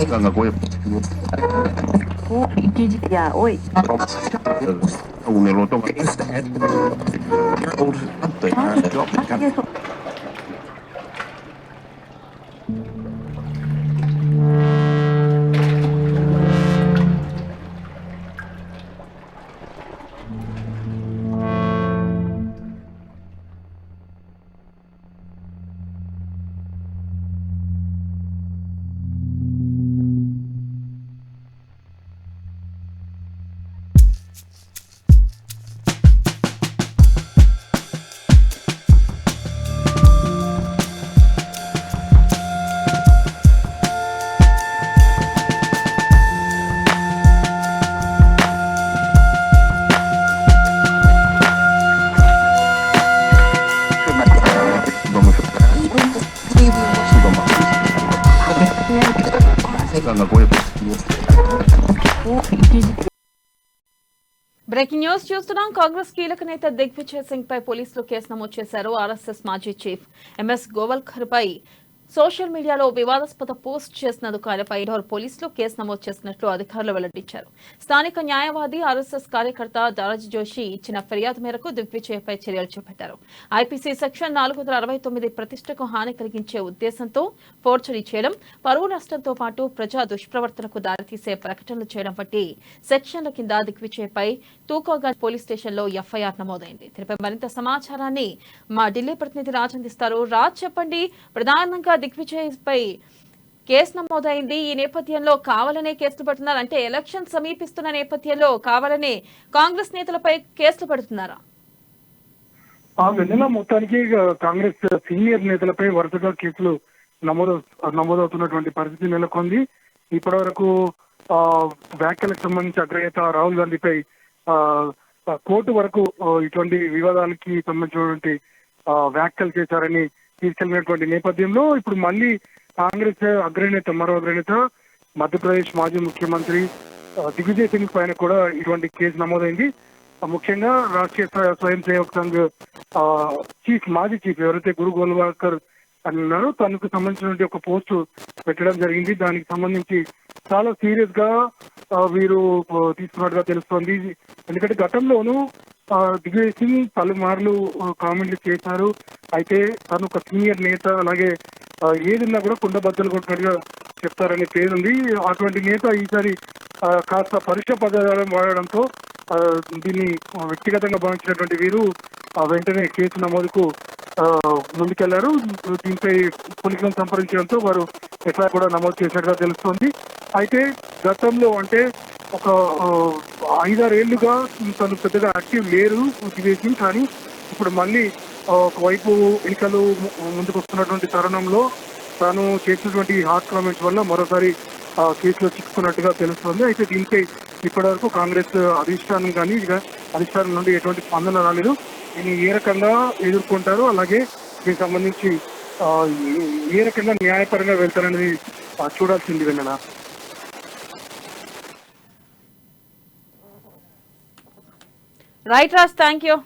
Ganga gue. Oh, ya, oi. Un eloto. Yes, Ganga gue. Breaking news చూస్తున్నాం. కాంగ్రెస్ కీలక నేత దిగ్విజయ్ సింగ్ పై పోలీసులు కేసు నమోదు చేశారు. ఆర్ఎస్ఎస్ మాజీ చీఫ్ ఎంఎస్ గోవల్కర్ పై సోషల్ మీడియాలో వివాదాస్పద పోస్ట్ చేసినందుకు ఆయనపై ఇండోర్ పోలీసులు కేసు నమోదు చేసినట్లు అధికారులు వెల్లడించారు. స్థానిక న్యాయవాది ఆర్ఎస్ఎస్ కార్యకర్త దారాజ్ జోషి ఇచ్చిన ఫిర్యాదు మేరకు దిగ్విజయ్పై చర్యలు చేపట్టారు. ఐపీసీ సెక్షన్ 469 ప్రతిష్టకు హాని కలిగించే ఉద్దేశంతో ఫోర్జరీ చేయడం, పరువు నష్టంతో పాటు ప్రజా దుష్ప్రవర్తనకు దారితీసే ప్రకటనలు చేయడం వంటి సెక్షన్ల కింద దిగ్విజయ్పై తూకాగంజ్ పోలీస్ స్టేషన్లో ఎఫ్ఐఆర్ నమోదైంది. దీనిపై మరింత సమాచారాన్ని మా ఢిల్లీ ప్రతినిధి రాజ్ అందిస్తారు. రాజ్, చెప్పండి. ప్రధానంగా దిగ్విజయ్ పై కేసు నమోదైంది. ఈ నేపథ్యంలో కావాలనే కేసులు పెడుతున్నారు అంటే ఎలక్షన్ సమీపిస్తున్న నేపథ్యంలో కావాలనే కాంగ్రెస్ నేతలపై కేసులు పెడుతున్నారా? వెన్నెల మొత్తానికి కాంగ్రెస్ సీనియర్ నేతలపై వరుసగా కేసులు నమోదవుతున్నటువంటి పరిస్థితి నెలకొంది. ఇప్పటి వరకు వ్యాఖ్యలకు సంబంధించి అగ్రనేత రాహుల్ గాంధీపై కోర్టు వరకు ఇటువంటి వివాదాలకి సంబంధించినటువంటి వ్యాఖ్యలు చేశారని తీసుకెళ్లినటువంటి నేపథ్యంలో ఇప్పుడు మళ్ళీ కాంగ్రెస్ మరో అగ్రనేత మధ్యప్రదేశ్ మాజీ ముఖ్యమంత్రి దిగ్విజయ్ సింగ్ పైన కూడా ఇటువంటి కేసు నమోదైంది. ముఖ్యంగా రాష్ట్రీయ స్వయం సేవక్ సంఘ్ మాజీ చీఫ్ ఎవరైతే గురు గోల్వాల్కర్ అని ఉన్నారో తనకు సంబంధించినటువంటి ఒక పోస్ట్ పెట్టడం జరిగింది. దానికి సంబంధించి చాలా సీరియస్ గా వీరు తీసుకున్నట్టుగా తెలుస్తోంది. ఎందుకంటే గతంలోనూ దిగ్విజయ్ సింగ్ పలుమార్లు కామెంట్లు చేశారు. అయితే తను ఒక సీనియర్ నేత, అలాగే ఏదిన్నా కూడా కుండబద్దలు కొట్టినట్టుగా చెప్తారనే పేరుంది. అటువంటి నేత ఈసారి కాస్త పరుష పదాలను వాడడంతో దీన్ని వ్యక్తిగతంగా భావించినటువంటి వీరు వెంటనే కేసు నమోదుకు ముందుకెళ్లారు. దీనిపై పోలీసులను సంప్రదించడంతో వారు ఎఫ్ఐఆర్ కూడా నమోదు చేసినట్టుగా తెలుస్తోంది. అయితే గతంలో అంటే ఒక 5-6 ఏళ్లుగా తను పెద్దగా యాక్టివ్ లేరు దిగ్విజయ్ సింగ్. కానీ ఇప్పుడు మళ్ళీ ఒకవైపు ఎన్నికలు ముందుకు వస్తున్నటువంటి తరుణంలో తాను చేసినటువంటి హాట్ కామెంట్స్ వల్ల మరోసారి కేసులో చిక్కుకున్నట్టుగా తెలుస్తోంది. అయితే దీనిపై ఇప్పటివరకు కాంగ్రెస్ అధిష్టానం నుండి ఎటువంటి స్పందన రాలేదు. దీన్ని ఏ రకంగా ఎదుర్కొంటారు, అలాగే దీనికి సంబంధించి ఏ రకంగా న్యాయపరంగా వెళ్తారనేది చూడాల్సింది. Vennela. Right Raj, thank you.